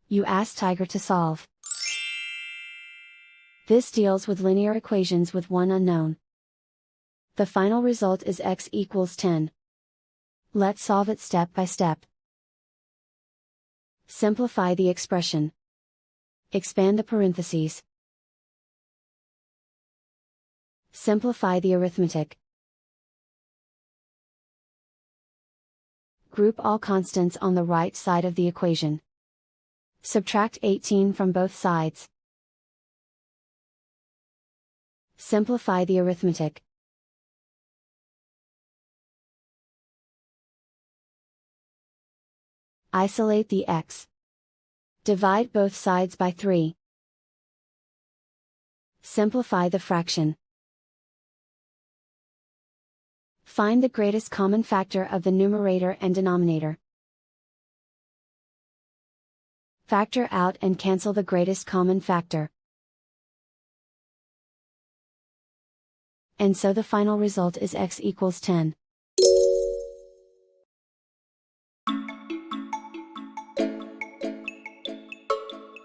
You ask Tiger to solve. This deals with linear equations with one unknown. The final result is x equals 10. Let's solve it step by step. Simplify the expression. Expand the parentheses. Simplify the arithmetic. Group all constants on the right side of the equation. Subtract 18 from both sides. Simplify the arithmetic. Isolate the x. Divide both sides by 3. Simplify the fraction. Find the greatest common factor of the numerator and denominator. Factor out and cancel the greatest common factor. And so the final result is x equals 10.